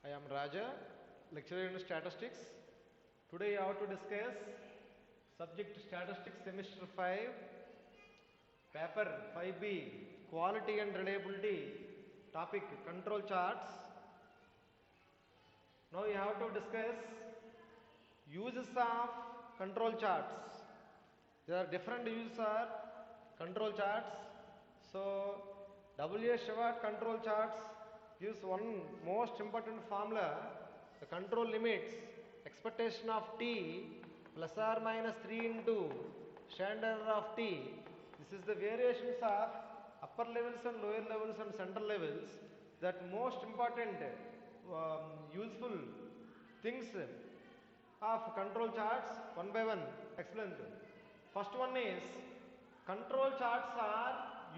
I am Raja, lecturer in statistics. Today I have to discuss subject statistics semester 5, paper 5B, quality and reliability, topic control charts. Now we have to discuss uses of control charts. There are different uses of control charts. So W. Shewhart control charts gives one most important formula. The control limits expectation of t plus or minus 3 into standard error of t. This is the variations of upper levels and lower levels and central levels. That most important useful things of control charts one by one explain. First one is control charts are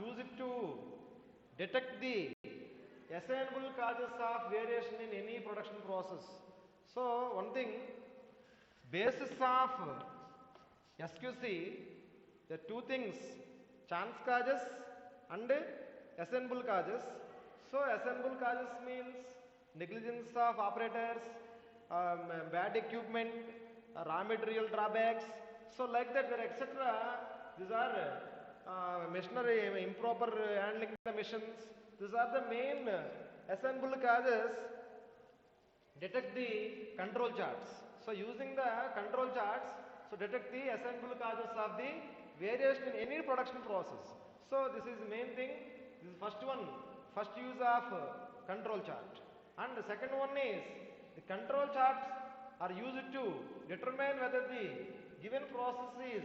used to detect the assignable causes of variation in any production process. So one thing, basis of SQC, the two things, chance causes and assignable causes. So assignable causes means negligence of operators, bad equipment, raw material drawbacks. So like that, etc. These are machinery improper handling the machines. These are the main assignable causes. Detect the control charts. So using the control charts, so detect the assignable causes of the variation in any production process. So this is the main thing. This is first one, first use of control chart. And the second one is the control charts are used to determine whether the given process is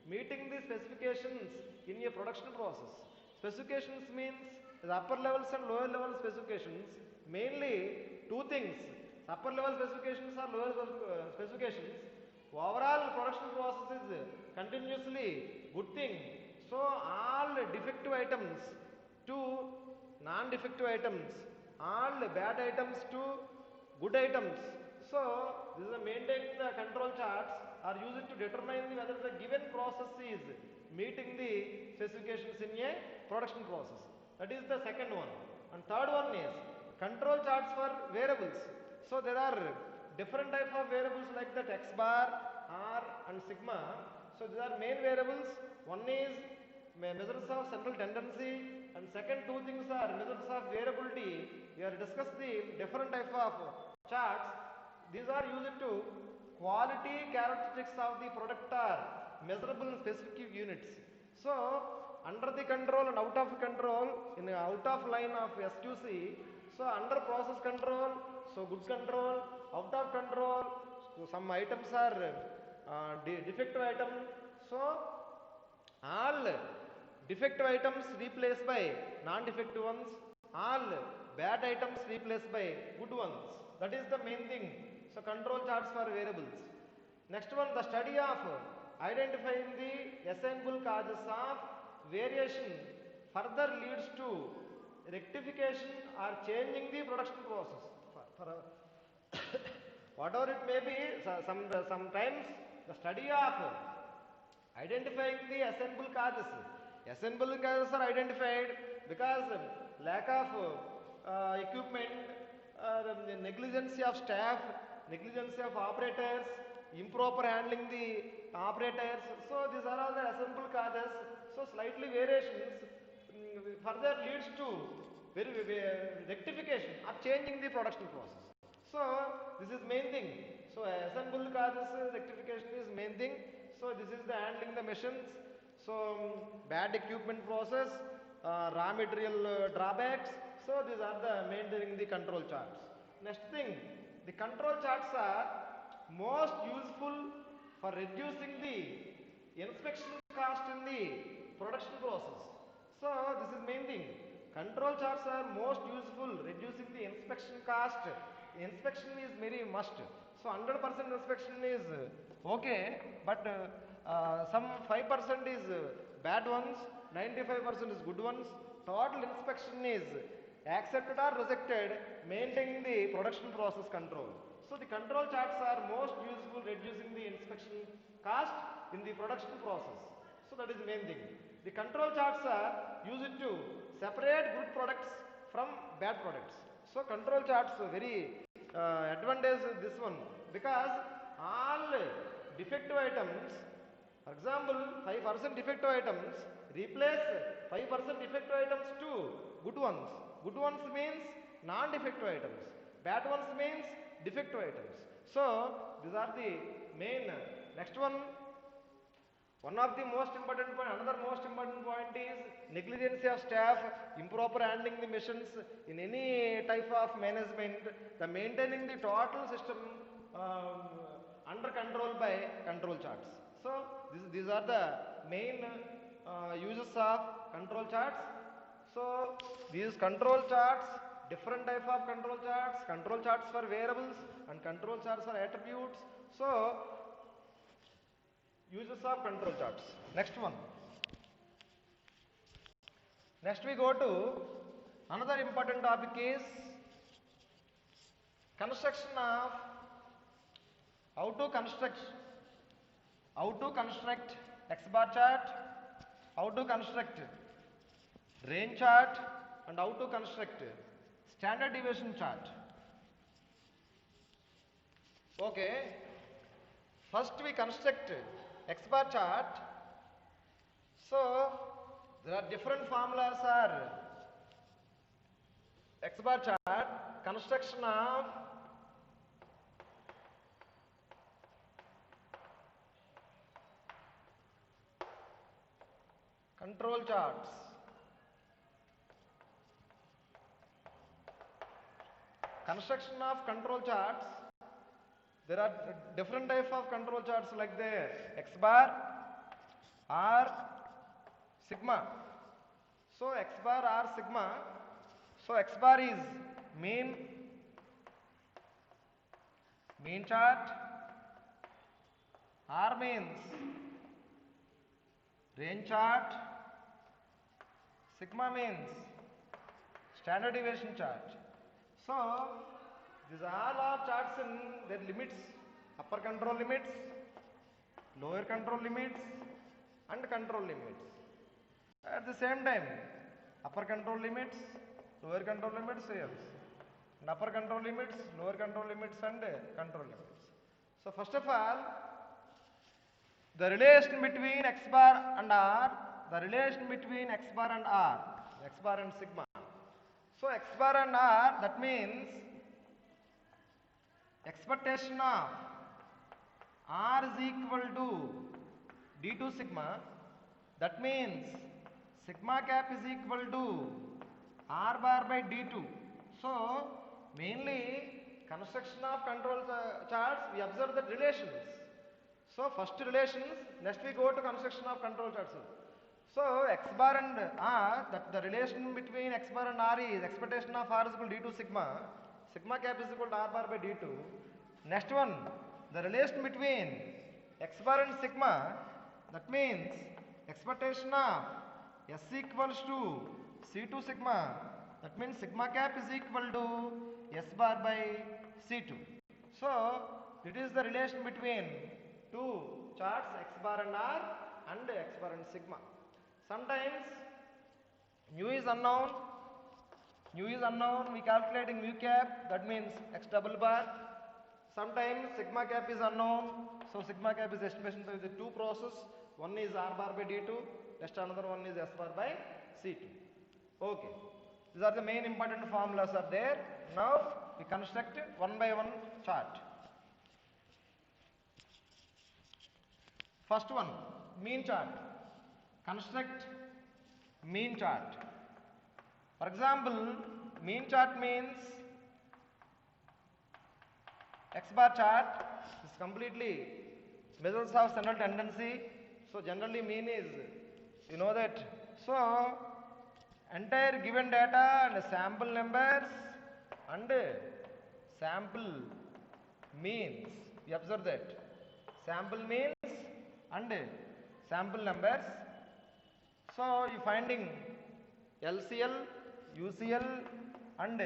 meeting the specifications in a production process. Specifications means the upper levels and lower level specifications. Mainly two things, upper level specifications or lower specifications. Overall production process is continuously good thing. So all defective items to non-defective items, all bad items to good items. So this is maintaining the control charts are used to determine whether the given process is meeting the specifications in a production process. That is the second one. And third one is control charts for variables. So there are different type of variables like that x bar, r and sigma. So these are main variables. One is measures of central tendency and second two things are measures of variability. We are discussed the different type of charts. These are used to quality characteristics of the product are measurable in specific units. So under the control and out of control, in the out of line of SQC, so under process control, so good control, out of control, so some items are defective item. So all defective items replaced by non-defective ones, all bad items replaced by good ones. That is the main thing. So control charts for variables. Next one, the study of identifying the assignable causes of variation further leads to rectification or changing the production process. Whatever it may be, sometimes the study of identifying the assignable causes. Assignable causes are identified because lack of equipment, negligence of staff, negligence of operators, improper handling the operators. So these are all the assignable causes. So slightly variations further leads to rectification or changing the production process. So this is main thing. So assignable causes rectification is main thing. So this is the handling the machines. So bad equipment process, raw material drawbacks. So these are the maintaining the control charts. Next thing, the control charts are most useful for reducing the inspection cost in the production process. So this is main thing. Control charts are most useful reducing the inspection cost. Inspection is very must. So 100% inspection is okay, but some 5% is bad ones, 95% is good ones. Total inspection is accepted or rejected, maintaining the production process control. So the control charts are most useful reducing the inspection cost in the production process. So that is the main thing. The control charts are used to separate good products from bad products. So control charts very advantage is this one, because all defective items, for example 5% defective items replace 5% defective items to good ones. Good ones means non-defective items, bad ones means defective items. So these are the main. Next one of the most important point, another most important point is negligence of staff, improper handling the missions in any type of management, the maintaining the total system under control by control charts. So these are the main uses of control charts. So these control charts, different type of control charts for variables and control charts for attributes. So uses of control charts. Next one. Next we go to another important topic is construction of how to construct X bar chart, how to construct range chart, and how to construct standard deviation chart. Okay, first we construct X bar chart. So there are different formulas are X bar chart, construction of control charts. Construction of control charts. There are different types of control charts like there, X bar, R, sigma. So X bar, R, sigma. So X bar is mean chart, R means range chart, sigma means standard deviation chart. So these all are charts in their limits, upper control limits, lower control limits, and control limits. At the same time, upper control limits, lower control limits, and upper control limits, lower control limits, and control limits. So first of all, the relation between X bar and R, the relation between X bar and R, X bar and sigma. So X bar and R, that means expectation of R is equal to D2 sigma. That means sigma cap is equal to R bar by D2. So mainly construction of control charts, we observe the relations. So first relations, next we go to construction of control charts. So X bar and R, that the relation between X bar and R is expectation of R is equal to D2 sigma. Sigma cap is equal to R bar by D2. Next one, the relation between X bar and sigma, that means expectation of S equals to C2 sigma. That means sigma cap is equal to S bar by C2. So it is the relation between two charts, X bar and R, and X bar and sigma. Sometimes mu is unknown, we calculating mu cap, that means X double bar. Sometimes sigma cap is unknown, so sigma cap is estimation by the two process. One is R bar by D2, next another one is S bar by C2. Okay, these are the main important formulas are there. Now we construct one by one chart. First one, mean chart. Construct mean chart. For example, mean chart means X bar chart is completely measures of central tendency. So generally mean is, you know that. So entire given data and sample numbers and sample means, we observe that. Sample means and sample numbers. So you finding LCL, UCL and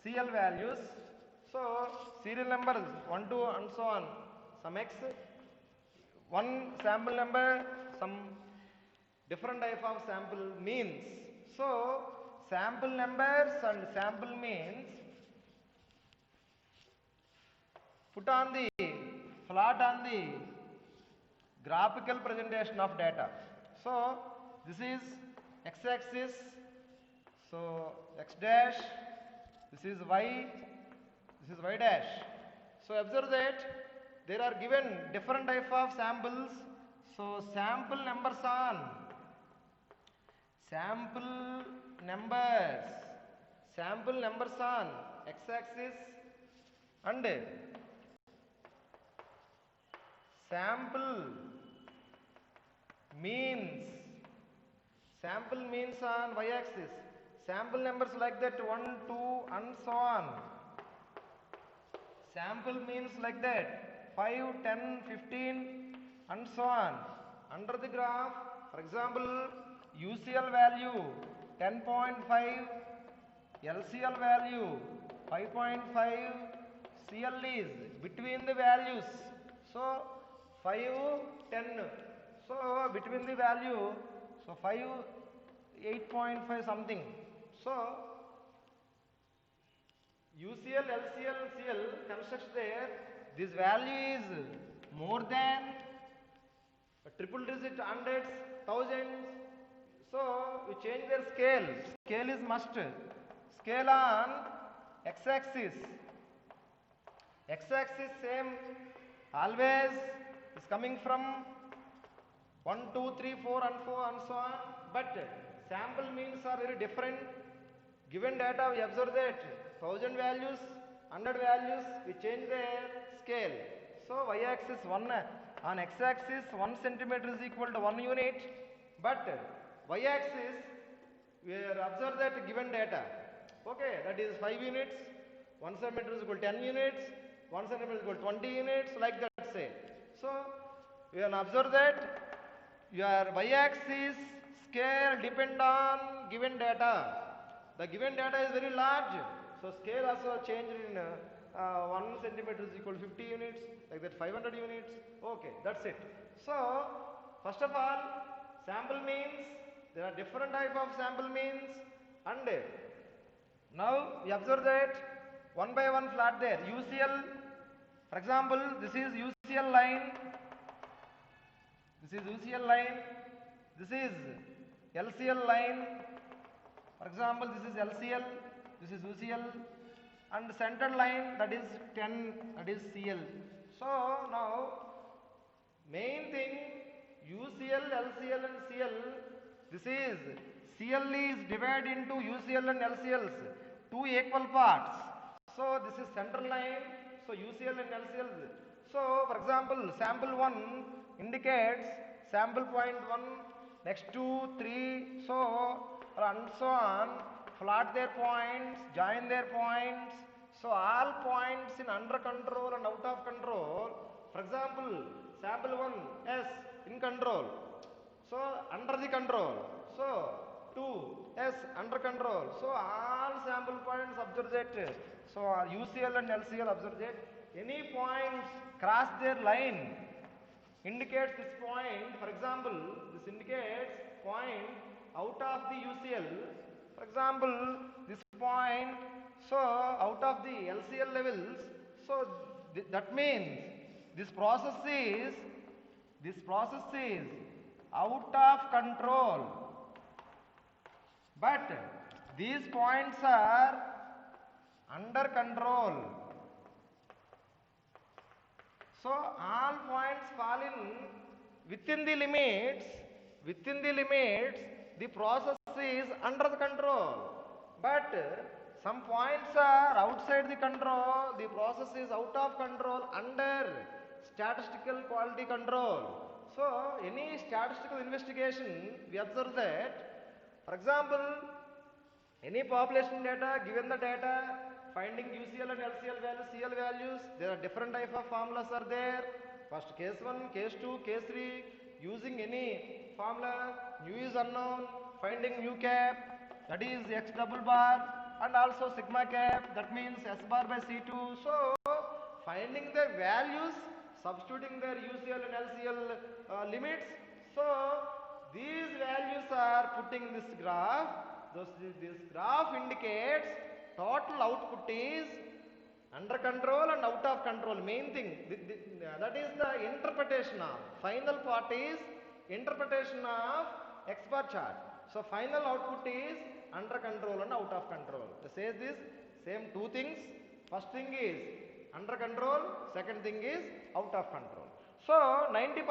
CL values. So serial numbers 1, 2 and so on, some X, one sample number, some different type of sample means. So sample numbers and sample means put on the plot on the graphical presentation of data. So this is x-axis, so x dash, this is y dash. So observe that there are given different type of samples. So sample numbers on x-axis and sample means on y-axis. Sample numbers like that 1, 2 and so on. Sample means like that 5, 10, 15 and so on. Under the graph, for example, UCL value 10.5, LCL value 5.5, CL is between the values. So 5, 10. So between the value, so 5, 8.5 something. So UCL, LCL, CL constructs there. This value is more than triple digit, hundreds, thousands. So you change their scale. Scale is must. Scale on x-axis. X-axis same always is coming from 1, 2, 3, 4 and 4 and so on. But sample means are very different. Given data we observe that 1000 values, 100 values, we change their scale. So y-axis 1, on x-axis 1 centimeter is equal to 1 unit. But y-axis we observe that given data. Okay, that is 5 units, 1 centimeter is equal to 10 units, 1 centimeter is equal to 20 units, like that say. So we can observe that your y-axis scale depend on given data. The given data is very large, so scale also changed in 1 centimeter is equal to 50 units, like that 500 units. Okay, that's it. So first of all, sample means, there are different type of sample means, and now we observe that one by one plot there. UCL, for example, this is UCL line, this is UCL line, this is LCL line. For example, this is LCL, this is UCL, and center line, that is 10, that is CL. So now main thing, UCL, LCL and CL, this is CL is divided into UCL and LCLs, two equal parts. So this is center line, so UCL and LCL. So for example, sample 1 indicates sample point 1, next 2, 3, so and so on, plot their points, join their points. So all points in under control and out of control. For example, sample 1 S in control, so under the control. So 2 S under control. So all sample points observe that. So UCL and LCL observe that any points cross their line indicates this point. For example, this indicates point out of the UCL. For example, this point, so out of the LCL levels. So that means this process is out of control. But these points are under control. So all points fall in within the limits, the process is under the control. But some points are outside the control, the process is out of control, under statistical quality control. So any statistical investigation, we observe that, for example, any population data, given the data, finding UCL and LCL values, CL values, there are different type of formulas are there. First case 1, case 2, case 3, using any formula, mu is unknown, finding mu cap, that is x double bar, and also sigma cap, that means S bar by C2. So finding the values, substituting their UCL and LCL limits. So these values are putting this graph. This graph indicates total output is Under control and out of control, main thing, that is the interpretation of, final part is interpretation of X bar chart. So final output is under control and out of control. It says this, same two things. First thing is under control, second thing is out of control. So 90%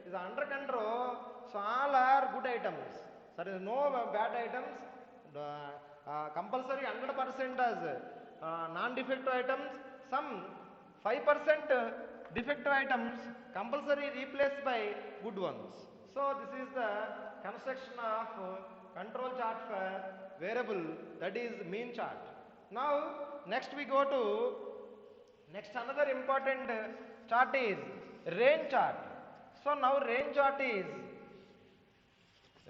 is under control, so all are good items. There is no bad items. Compulsory 100% as non-defective items, some 5% defective items compulsory replaced by good ones. So this is the construction of control chart for variable, that is mean chart. Now next we go to another important chart is range chart. So now range chart is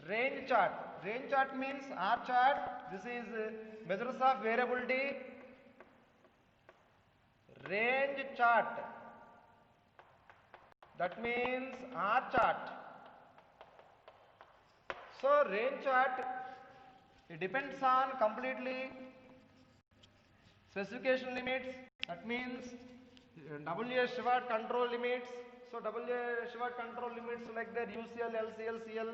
range chart. Range chart means R chart. This is measures of variability. Range chart, that means R chart. So range chart, it depends on completely specification limits, that means W.A. Shewhart control limits. So W.A. Shewhart control limits like that, UCL, LCL, CL,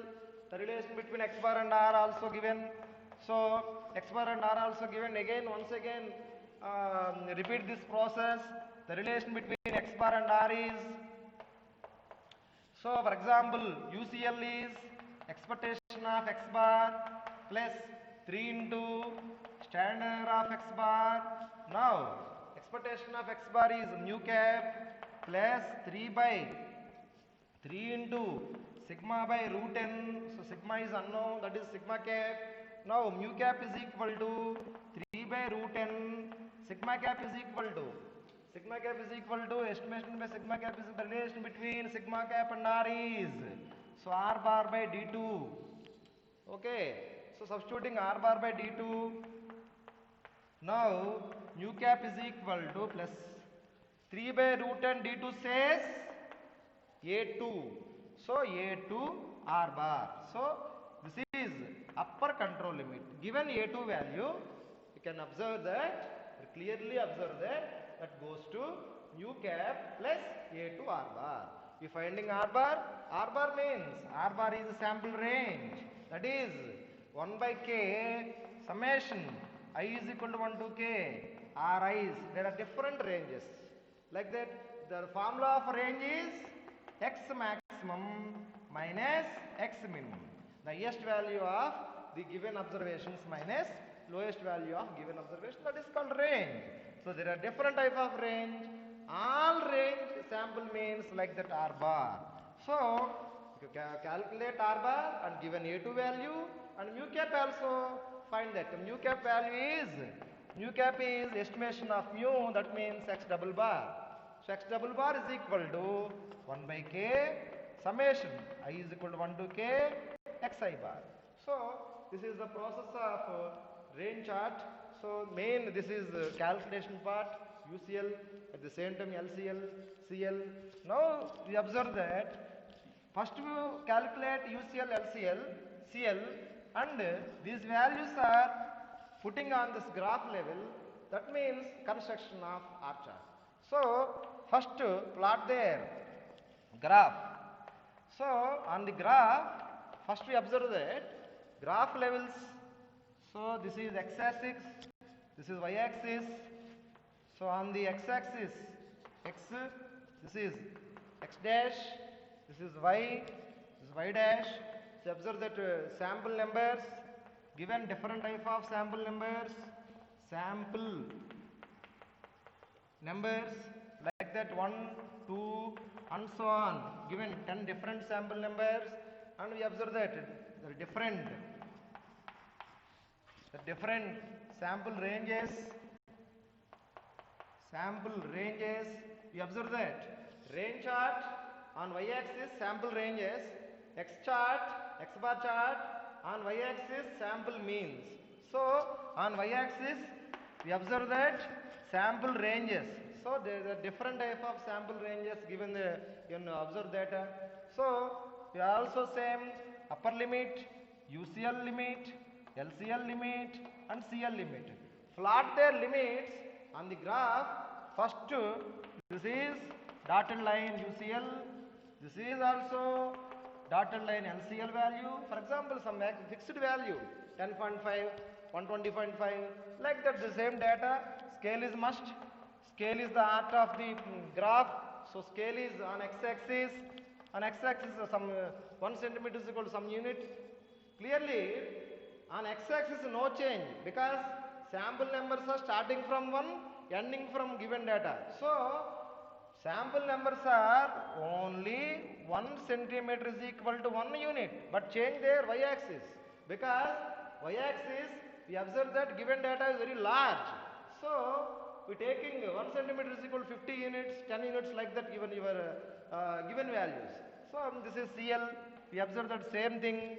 the relation between X bar and R also given. So X bar and R also given. Again, once again, repeat this process. The relation between X bar and R is, so for example, UCL is expectation of X bar plus 3 into standard of X bar. Now expectation of X bar is mu cap plus 3 by 3 into sigma by root n. So sigma is unknown, that is sigma cap. Now mu cap is equal to 3 by root n. Sigma cap is equal to estimation by sigma cap is the relation between sigma cap and R is, so R bar by D2. Okay, so substituting R bar by D2. Now mu cap is equal to plus 3 by root n. D2 says A2. So A2 R bar. So this is upper control limit. Given A2 value, you can observe that, clearly observe that goes to mu cap plus A2 R bar. You finding R bar means R bar is a sample range, that is 1 by k summation I is equal to 1 to k R i's. There are different ranges. Like that, the formula of range is X maximum minus X minimum. The highest value of the given observations minus lowest value of given observation, that is called range. So there are different type of range. All range sample means like that R bar. So you can calculate R bar and given A2 value, and mu cap also find that. Mu cap value is estimation of mu, that means X double bar. So X double bar is equal to 1 by k summation I is equal to 1 to k Xi bar. So this is the process of range chart. So main, this is calculation part, UCL, at the same time LCL, CL. Now we observe that first we calculate UCL, LCL, CL, and these values are putting on this graph level. That means construction of R chart. So first plot their graph. So on the graph, first we observe that graph levels. So this is x-axis, this is y-axis. So on the x-axis, x, this is x dash, this is y dash. So observe that sample numbers, given different type of sample numbers, like that 1, 2 and so on, given 10 different sample numbers, and we observe that the different sample ranges, we observe that range chart on y-axis sample ranges, x bar chart on y-axis sample means. So on y-axis we observe that sample ranges. So there are different type of sample ranges given the, you can observe data. So we also same upper limit, UCL limit, LCL limit and CL limit. Plot their limits on the graph, first this is dotted line UCL, this is also dotted line LCL value. For example, some fixed value 10.5, 120.5, like that. The same data, scale is must. Scale is the art of the graph. So scale is on x-axis. On x-axis, some 1 centimeter is equal to some unit. Clearly, on x-axis no change because sample numbers are starting from 1, ending from given data. So sample numbers are only 1 centimeter is equal to 1 unit, but change their y-axis because y-axis we observe that given data is very large. So we taking 1 centimeter is equal to 50 units, 10 units, like that given your given values. So this is CL. We observe that same thing,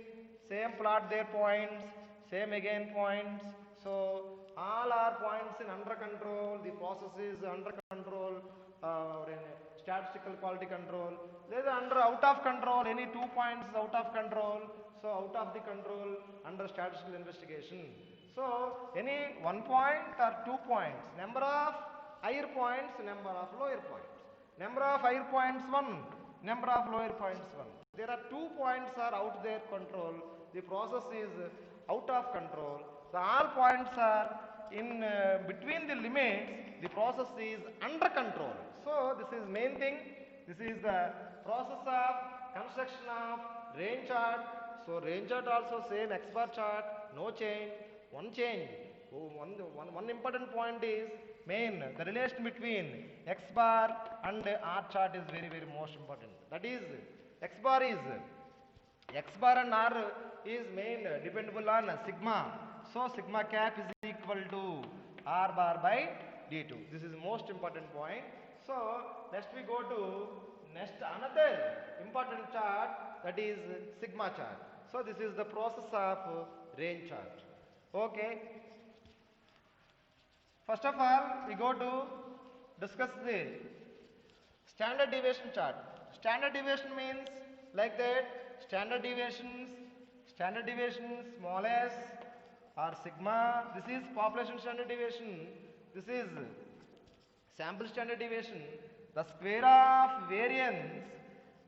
same plot their points, same again points. So all are points in under control. The process is under control. Or in statistical quality control. There is under out of control. Any 2 points is out of control. So out of the control under statistical investigation. So any 1 point or 2 points, number of higher points, number of lower points. Number of higher points 1, number of lower points 1. There are 2 points are out their control. The process is out of control. The all points are in between the limits. The process is under control. So this is main thing. This is the process of construction of range chart. So range chart also same X bar chart, no change. One change, one important point is main, the relation between X bar and R chart is very most important. That is, X bar and R is main dependable on sigma. So sigma cap is equal to R bar by D2. This is most important point. So next we go to another important chart, that is sigma chart. So this is the process of range chart. Okay. First of all, we go to discuss the standard deviation chart. Standard deviation means like that, standard deviations small s or sigma. This is population standard deviation. This is sample standard deviation. The square of variance,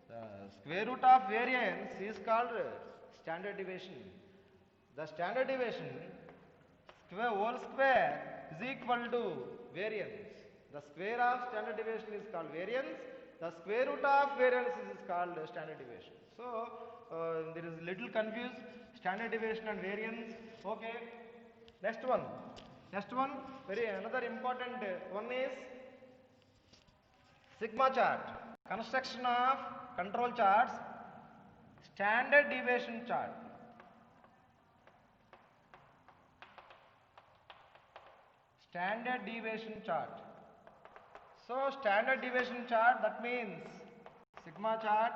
the square root of variance is called standard deviation. The standard deviation whole square is equal to variance. The square of standard deviation is called variance. The square root of variance is called standard deviation. So there is little confused standard deviation and variance. Okay. Next one, another important one is sigma chart. Construction of control charts. Standard deviation chart. Standard deviation chart. So standard deviation chart, that means sigma chart,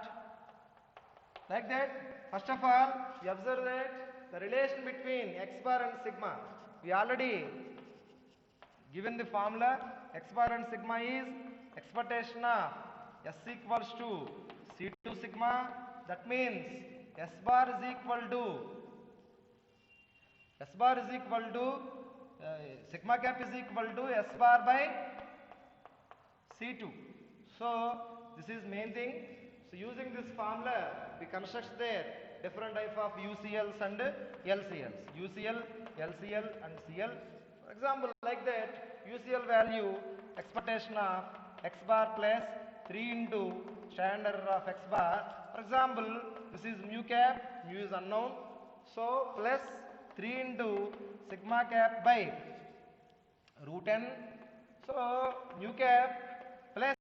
like that. First of all, we observe that the relation between X bar and sigma, we already given the formula. X bar and sigma is expectation of S equals to C2 sigma. That means S bar is equal to sigma cap is equal to S bar by C2. So this is main thing. So using this formula, we construct there different type of UCLs and LCLs. UCL, LCL and CL. For example, like that, UCL value expectation of X bar plus 3 into standard error of X bar. For example, this is mu cap, mu is unknown. So plus 3 into sigma cap by root n. So mu cap plus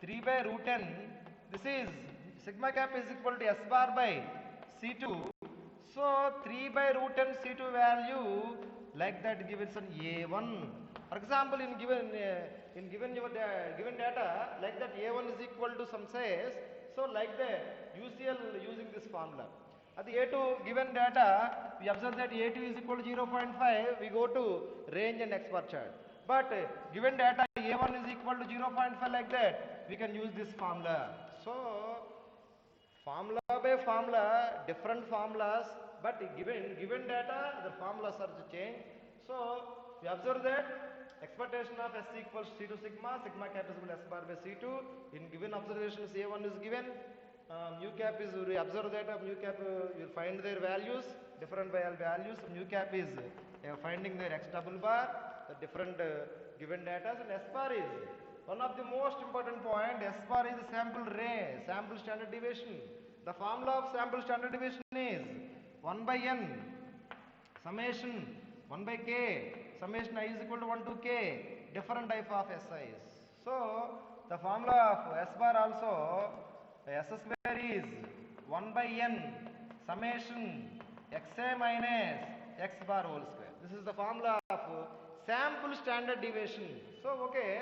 3 by root n. This is sigma cap is equal to S bar by C2. So 3 by root n C2 value, like that given some A1. For example, in given data, like that A1 is equal to some says. So like that UCL using this formula. At the A2 given data, we observe that A2 is equal to 0.5. We go to range and X bar chart. But given data A1 is equal to 0.5, like that, we can use this formula. So formula by formula, different formulas, but given data, the formulas are changed. So we observe that expectation of S equals C2 sigma, sigma cap is equal to S bar by C2. In given observation, C1 is given. Mu cap is, we observe that of mu cap, you find their values, different values. Mu cap is finding their X double bar, the different given data, and S bar is one of the most important point. S bar is sample ray, sample standard deviation. The formula of sample standard deviation is 1 by n summation 1 by k summation I is equal to 1 to k, different type of SIs. So the formula of S bar also, S square is 1 by n summation xa minus x bar whole square. This is the formula of sample standard deviation. So okay,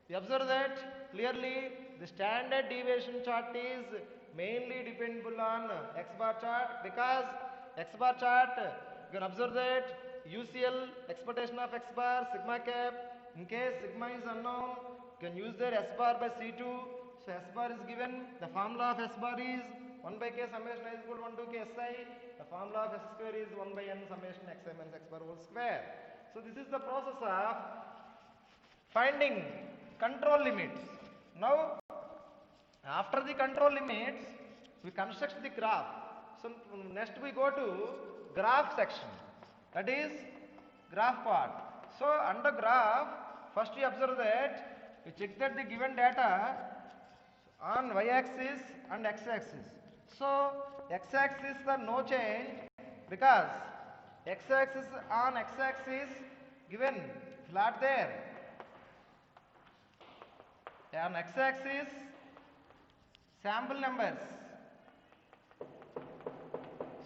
we observe that clearly the standard deviation chart is mainly dependable on X bar chart, because X bar chart you can observe that UCL expectation of X bar sigma cap, in case sigma is unknown you can use their S bar by C2. So S bar is given, the formula of S bar is 1 by k summation I is equal to 1 to k SI, the formula of S square is 1 by n summation xi minus x bar whole square. So this is the process of finding control limits. Now after the control limits we construct the graph. So next we go to graph section, that is graph part. So under graph first we observe that we check that the given data on y-axis and x-axis. So x-axis are no change, because x-axis on x-axis given flat there. On x-axis sample numbers.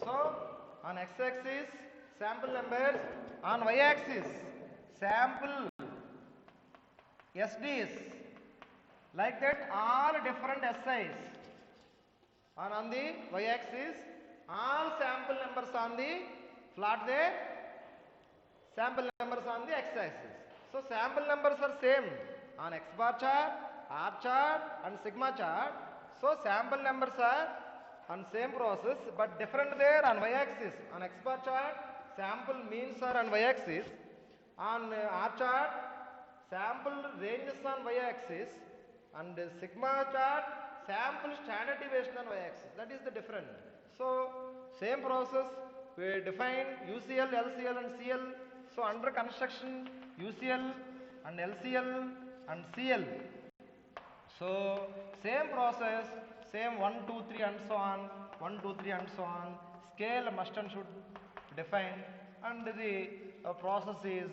So on x-axis sample numbers, on y-axis sample SDs, like that all different SIs. And on the y-axis all sample numbers on the flat there, sample numbers on the x-axis. So sample numbers are same on X bar chart, R chart and sigma chart. So sample numbers are on same process but different there on y-axis. On X bar chart sample means are on y-axis, on R chart sample ranges on y-axis, and sigma chart sample standard deviation on y-axis. That is the different. So same process we define UCL, LCL and CL. So under construction UCL and LCL and CL. So same process, same 1, 2, 3 and so on, 1, 2, 3 and so on. Scale must and should define, and the process is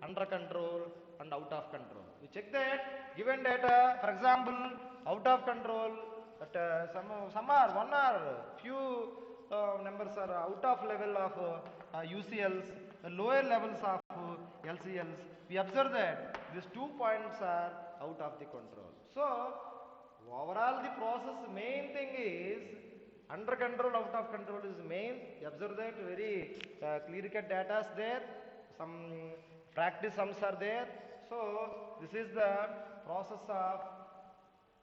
under control and out of control. We check that given data, for example, out of control, that some are one or few numbers are out of level of UCLs, the lower levels of LCLs. We observe that these 2 points are out of the control. So overall the process main thing is under control, out of control is main. You observe that very clear cut data is there, some practice sums are there. So this is the process of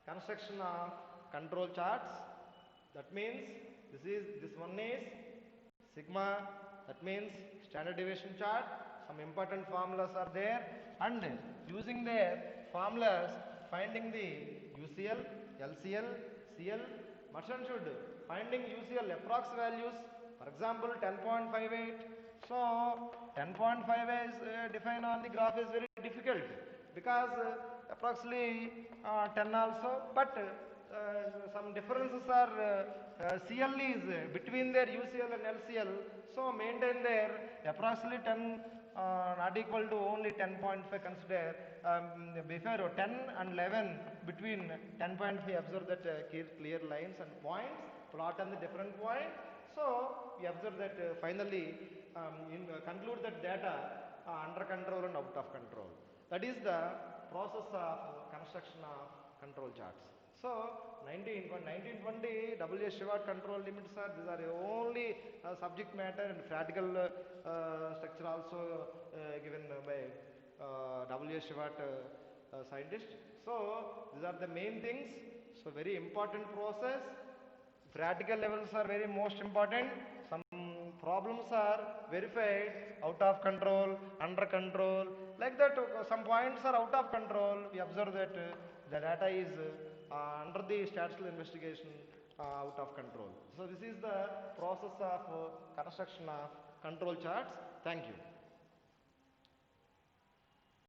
construction of control charts. That means this one is sigma, that means standard deviation chart. Some important formulas are there, and using their formulas finding the UCL, LCL, CL, merchant should finding UCL approx values, for example 10.58. So 10.58 is defined on the graph is very difficult, because approximately 10 also, but some differences are CL is between their UCL and LCL, so maintain their approximately 10 not equal to only 10.5 consider, before 10 and 11 between 10.5 observe that clear lines and points, plot on the different point. So we observe that finally conclude that data under control and out of control. That is the process of construction of control charts. So 1920 W. Shewhart control limits are, these are only subject matter, and theoretical structure also given by W. Shewhart scientist. So these are the main things. So very important process. Theoretical levels are very most important. Some problems are verified out of control, under control, like that, some points are out of control. We observe that the data is under the statistical investigation out of control. So this is the process of construction of control charts. Thank you.